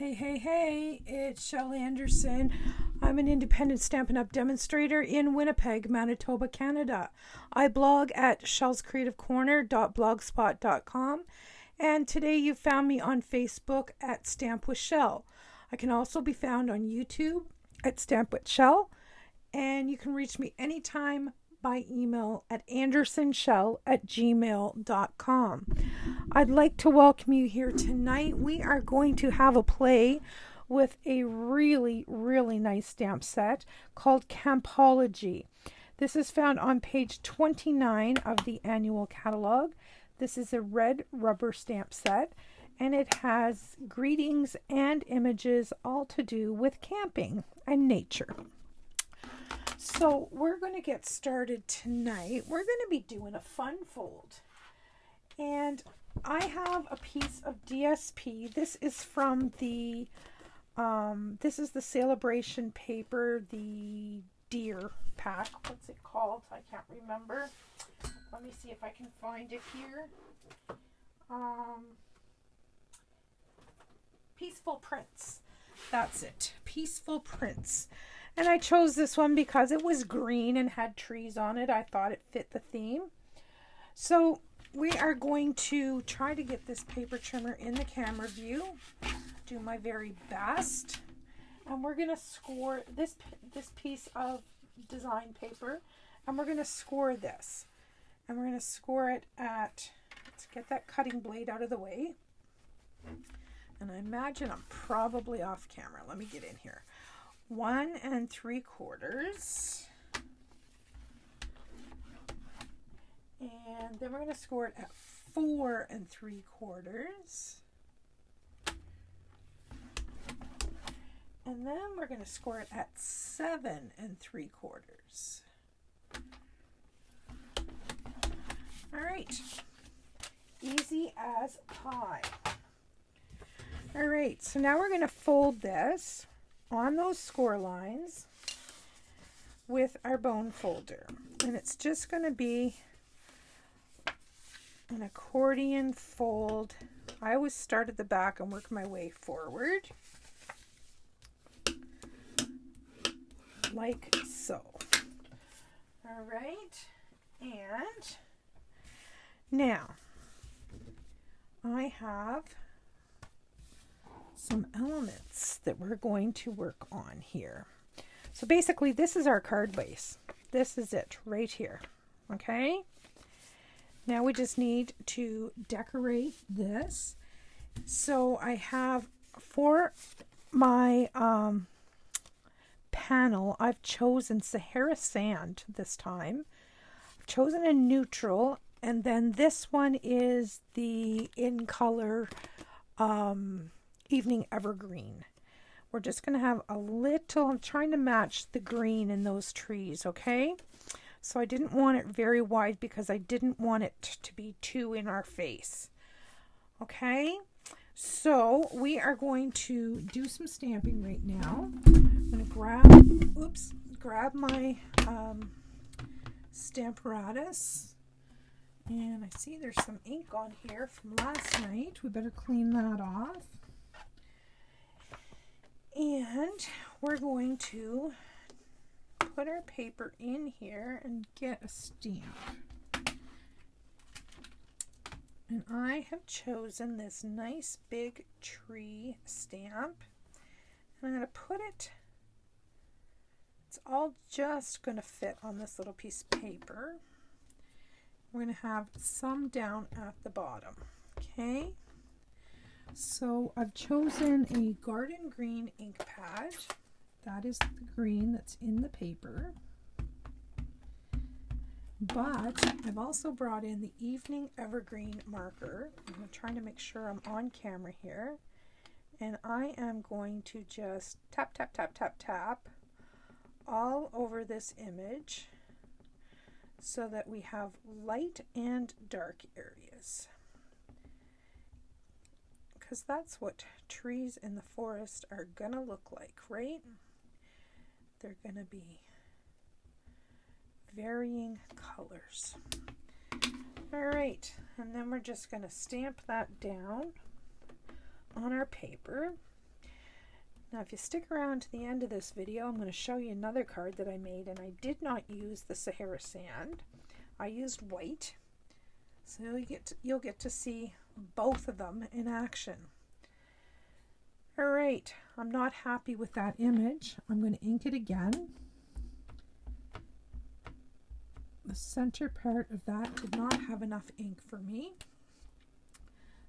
Hey, it's Shel Anderson. I'm an independent Stampin' Up! Demonstrator in Winnipeg, Manitoba, Canada. I blog at shelscreativecorner.blogspot.com, and today you found me on Facebook at Stamp with Shel. I can also be found on YouTube at Stamp with Shel, and you can reach me anytime by email at andersonshel@gmail.com. I'd like to welcome you here tonight. We are going to have a play with a really nice stamp set called Campology. This is found on page 29 of the annual catalog. This is a red rubber stamp set, and it has greetings and images all to do with camping and nature. So we're going to get started tonight. We're going to be doing a fun fold. And I have a piece of DSP. This is from the, this is the celebration paper, the deer pack. What's it called? I can't remember. Let me see if I can find it here. Peaceful Prints. That's it. Peaceful Prints. And I chose this one because it was green and had trees on it. I thought it fit the theme. So we are going to try to get this paper trimmer in the camera view. Do my very best. And we're going to score this piece of design paper. And we're going to score this. And we're going to score it at, let's get that cutting blade out of the way. And I imagine I'm probably off camera. Let me get in here. 1 3/4, and then we're going to score it at 4 3/4, and then we're going to score it at 7 3/4. All right, easy as pie. All right, so now we're going to fold this on those score lines with our bone folder, and it's just going to be an accordion fold. I always start at the back and work my way forward like so. All right, and now I have some elements that we're going to work on here. So basically this is our card base. This is it right here. Okay, now we just need to decorate this. So I have, for my panel, I've chosen Sahara Sand this time. I've chosen a neutral, and then this one is the in color Evening Evergreen. We're just going to have a little, I'm trying to match the green in those trees, okay? So I didn't want it very wide because I didn't want it to be too in our face. Okay? So we are going to do some stamping right now. I'm going to grab my Stamparatus. And I see there's some ink on here from last night. We better clean that off. And we're going to put our paper in here and get a stamp. And I have chosen this nice big tree stamp. And I'm going to put it, it's all just going to fit on this little piece of paper. We're going to have some down at the bottom. Okay. So I've chosen a garden green ink pad. That is the green that's in the paper. But I've also brought in the Evening Evergreen marker. I'm trying to make sure I'm on camera here. And I am going to just tap all over this image so that we have light and dark areas. Because that's what trees in the forest are gonna look like, right? They're gonna be varying colors. All right, and then we're just gonna stamp that down on our paper. Now if you stick around to the end of this video, I'm going to show you another card that I made, and I did not use the Sahara sand. I used white. So you'll get to see both of them in action. Alright, I'm not happy with that image. I'm going to ink it again. The center part of that did not have enough ink for me.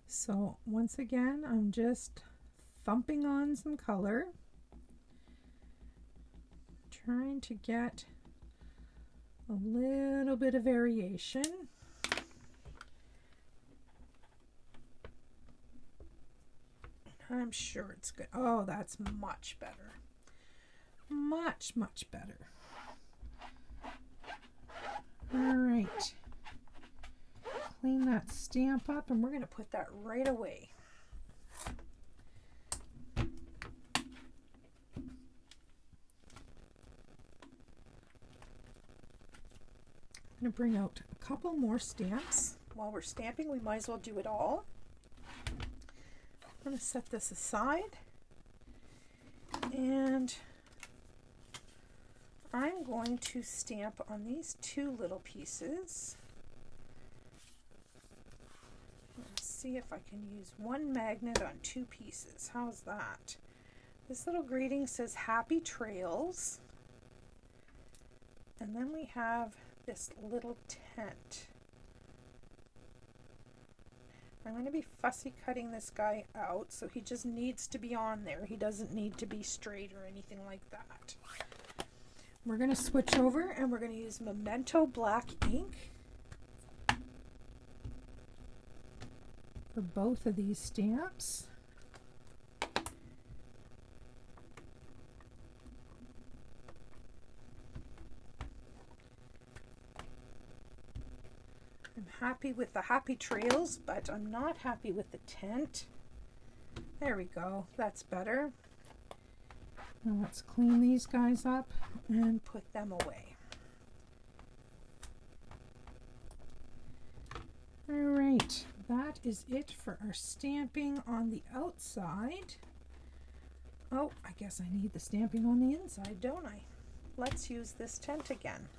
So once again, I'm just thumping on some color, trying to get a little bit of variation. I'm sure it's good. Oh, that's much better. Much, much better. All right. Clean that stamp up, and we're going to put that right away. I'm going to bring out a couple more stamps. While we're stamping, we might as well do it all. I'm going to set this aside, and I'm going to stamp on these two little pieces. Let's see if I can use one magnet on two pieces. How's that? This little greeting says Happy Trails, and then we have this little tent. I'm going to be fussy cutting this guy out, so he just needs to be on there. He doesn't need to be straight or anything like that. We're going to switch over, and we're going to use Memento black ink for both of these stamps. I'm happy with the Happy Trails, but I'm not happy with the tent. There we go, that's better. Now let's clean these guys up and put them away. All right, that is it for our stamping on the outside. Oh, I guess I need the stamping on the inside, don't I? Let's use this tent again.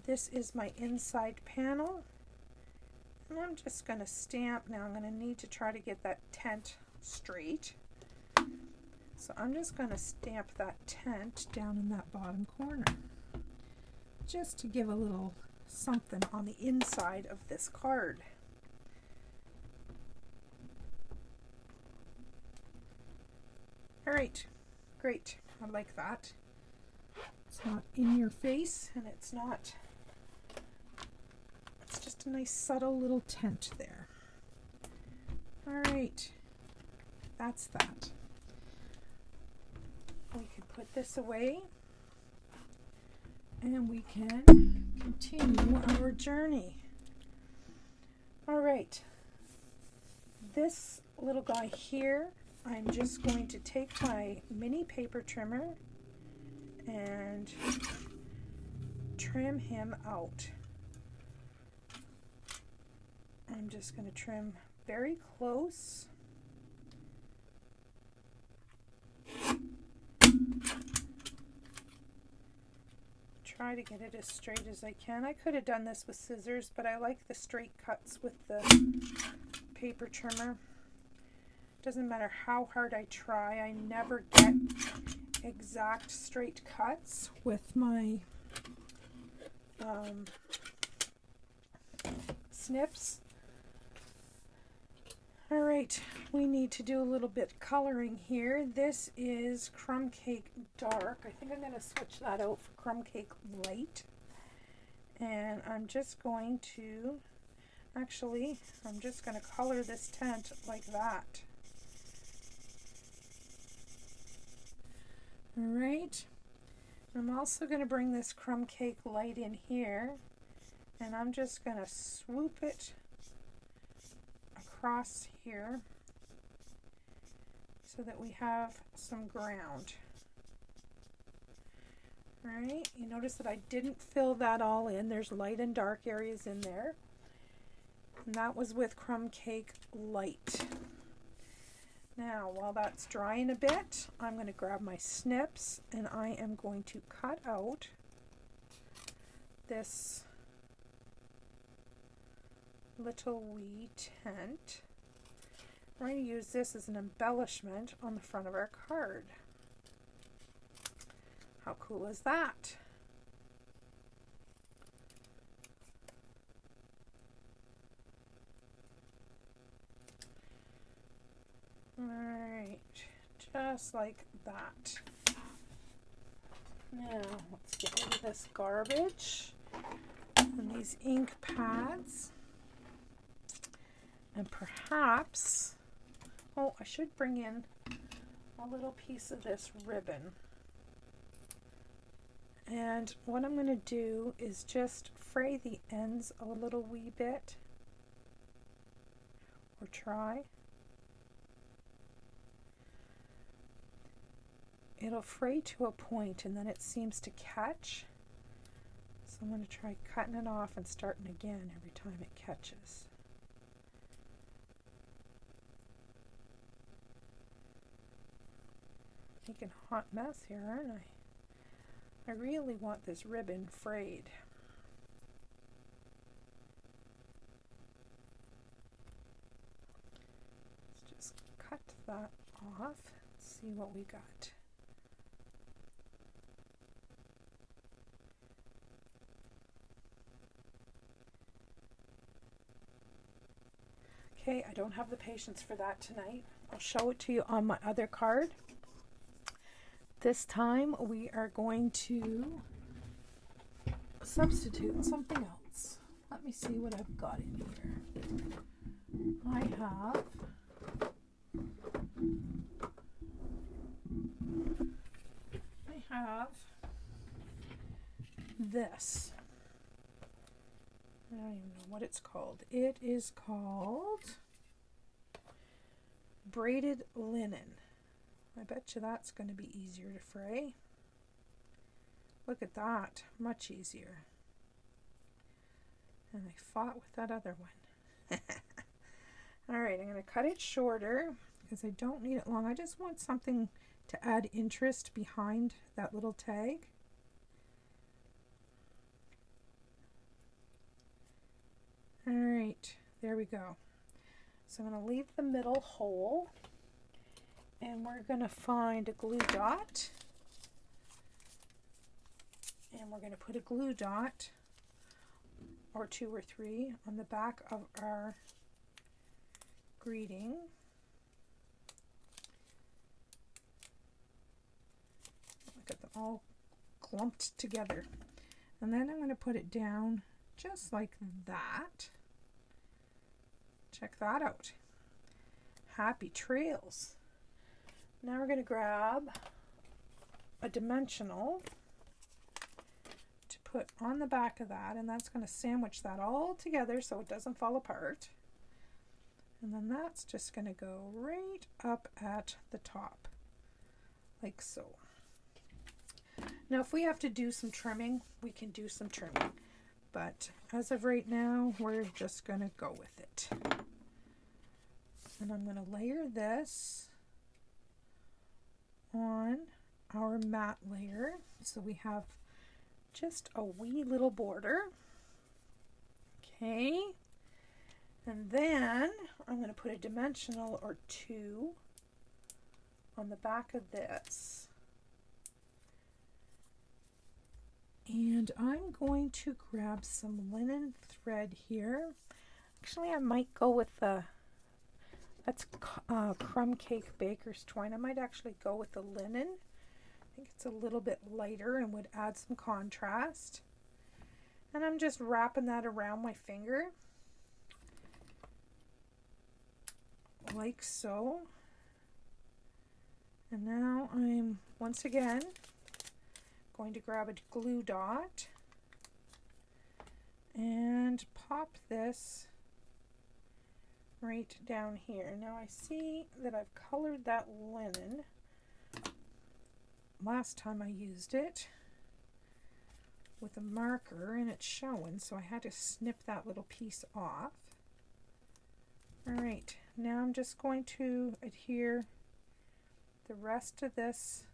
This is my inside panel, and I'm just going to stamp. Now I'm going to need to try to get that tent straight. So I'm just going to stamp that tent down in that bottom corner, just to give a little something on the inside of this card. All right, great. I like that. It's not in your face, and it's just a nice subtle little tent there. All right, that's that. We can put this away, and we can continue our journey. All right, this little guy here, I'm just going to take my mini paper trimmer and trim him out. I'm just going to trim very close. Try to get it as straight as I can. I could have done this with scissors, but I like the straight cuts with the paper trimmer. Doesn't matter how hard I try, I never get exact straight cuts with my snips. All right, we need to do a little bit coloring here. This is Crumb Cake Dark. I think I'm going to switch that out for Crumb Cake Light. And I'm just going to, actually, I'm just going to color this tent like that. All right, I'm also going to bring this Crumb Cake Light in here, and I'm just going to swoop it across here so that we have some ground. All right, you notice that I didn't fill that all in. There's light and dark areas in there, and that was with Crumb Cake Light. Now, while that's drying a bit, I'm going to grab my snips and I am going to cut out this little wee tent. We're going to use this as an embellishment on the front of our card. How cool is that? Alright, just like that. Now, let's get rid of this garbage and these ink pads. And perhaps, oh, I should bring in a little piece of this ribbon. And what I'm going to do is just fray the ends a little wee bit, or try. It'll fray to a point and then it seems to catch. So I'm going to try cutting it off and starting again every time it catches. Making a hot mess here, aren't I? I really want this ribbon frayed. Let's just cut that off. See what we got. Okay, I don't have the patience for that tonight. I'll show it to you on my other card. This time we are going to substitute something else. Let me see what I've got in here. I have this. I don't even know what it's called. It is called braided linen. I bet you that's going to be easier to fray. Look at that, much easier. And I fought with that other one. Alright, I'm going to cut it shorter because I don't need it long. I just want something to add interest behind that little tag. Alright, there we go. So I'm going to leave the middle hole. And we're going to find a glue dot, and we're going to put a glue dot or 2 or 3 on the back of our greeting. Look at them all clumped together. And then I'm going to put it down just like that. Check that out. Happy trails. Now we're going to grab a dimensional to put on the back of that, and that's going to sandwich that all together so it doesn't fall apart. And then that's just going to go right up at the top, like so. Now if we have to do some trimming, we can do some trimming. But as of right now, we're just going to go with it. And I'm going to layer this on our matte layer, so we have just a wee little border. Okay, and then I'm going to put a dimensional or 2 on the back of this, and I'm going to grab some linen thread here. Actually, I might go with the that's crumb cake baker's twine. I might actually go with the linen. I think it's a little bit lighter and would add some contrast. And I'm just wrapping that around my finger, like so. And now I'm once again going to grab a glue dot and pop this right down here. Now I see that I've colored that linen last time I used it with a marker and it's showing, so I had to snip that little piece off. All right, now I'm just going to adhere the rest of this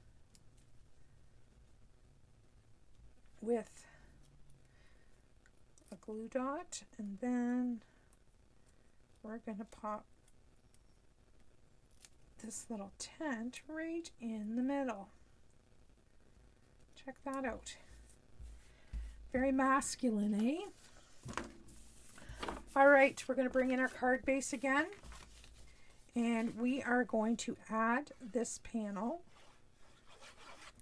with a glue dot, and then we're going to pop this little tent right in the middle. Check that out. Very masculine, eh? All right, we're going to bring in our card base again, and we are going to add this panel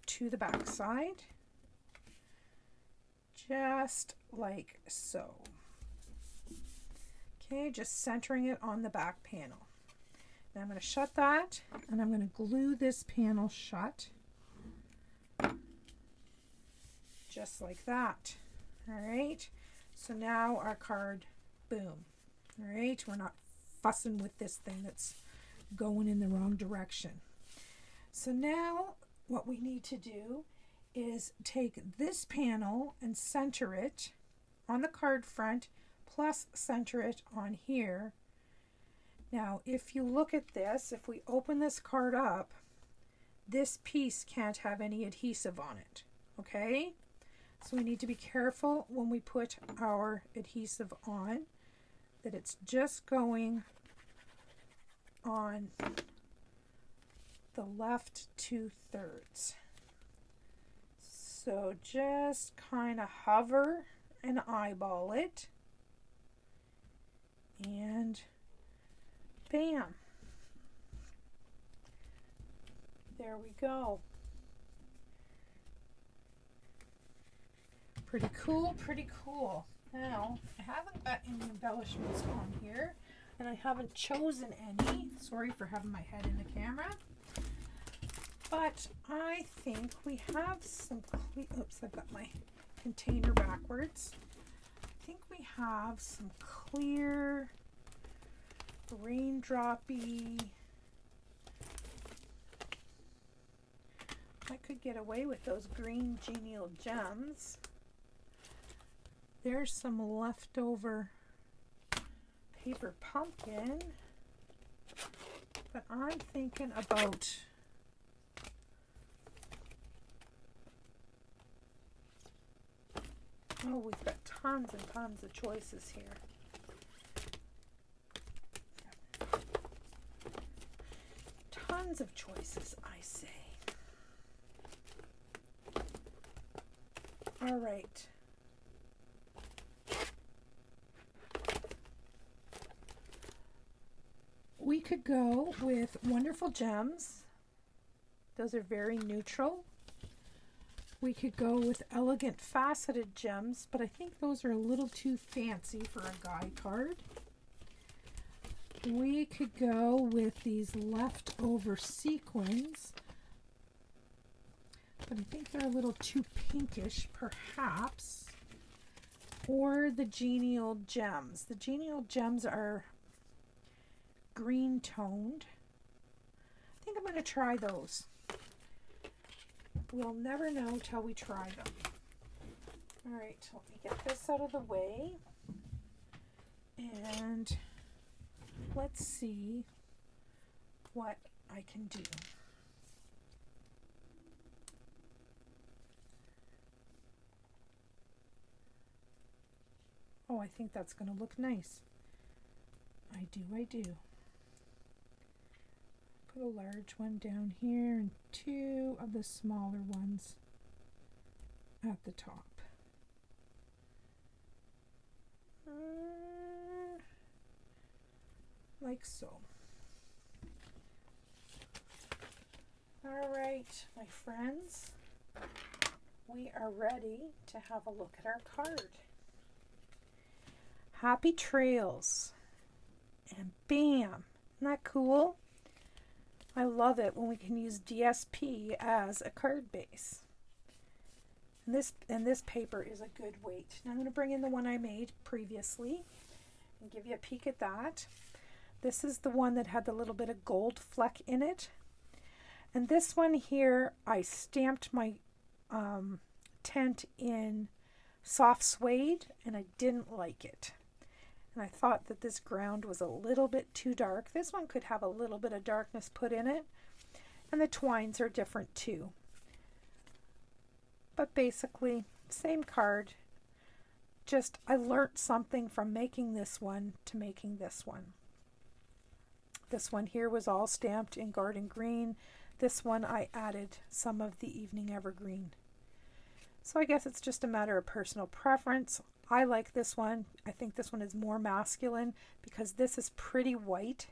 to the back side, just like so. Okay, just centering it on the back panel. Now I'm going to shut that, and I'm going to glue this panel shut, just like that. All right, so now our card, boom. All right, we're not fussing with this thing that's going in the wrong direction. So now what we need to do is take this panel and center it on the card front, plus center it on here. Now, if you look at this, if we open this card up, this piece can't have any adhesive on it, okay? So we need to be careful when we put our adhesive on, that it's just going on the left 2/3. So just kind of hover and eyeball it, and bam, there we go. Pretty cool, pretty cool. Now, I haven't got any embellishments on here, and I haven't chosen any. Sorry for having my head in the camera. But I think we have some, oops, I've got my container backwards. I think we have some clear, raindroppy. I could get away with those green genial gems. There's some leftover paper pumpkin, but I'm thinking about we've got tons and tons of choices here. Tons of choices, I say. All right. We could go with Wonderful Gems. Those are very neutral. We could go with Elegant Faceted Gems, but I think those are a little too fancy for a guy card. We could go with these leftover sequins, but I think they're a little too pinkish, perhaps. Or the Genial Gems. The Genial Gems are green toned. I think I'm going to try those. We'll never know till we try them. All right, let me get this out of the way, and let's see what I can do. Oh, I think that's going to look nice. I do. Put a large one down here and two of the smaller ones at the top. Like so. All right, my friends, we are ready to have a look at our card. Happy trails. And bam, isn't that cool? I love it when we can use DSP as a card base. And this paper is a good weight. Now I'm going to bring in the one I made previously and give you a peek at that. This is the one that had the little bit of gold fleck in it. And this one here, I stamped my tent in soft suede, and I didn't like it. And I thought that this ground was a little bit too dark. This one could have a little bit of darkness put in it. And the twines are different too. But basically, same card. Just I learnt something from making this one to making this one. This one here was all stamped in garden green. This one I added some of the evening evergreen. So I guess it's just a matter of personal preference. I like this one. I think this one is more masculine because this is pretty white.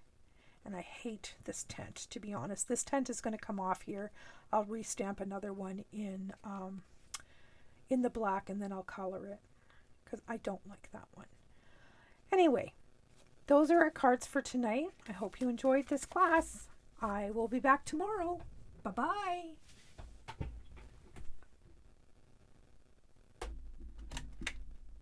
And I hate this tent, to be honest. This tent is going to come off here. I'll restamp another one in the black, and then I'll color it because I don't like that one. Anyway, those are our cards for tonight. I hope you enjoyed this class. I will be back tomorrow. Bye-bye.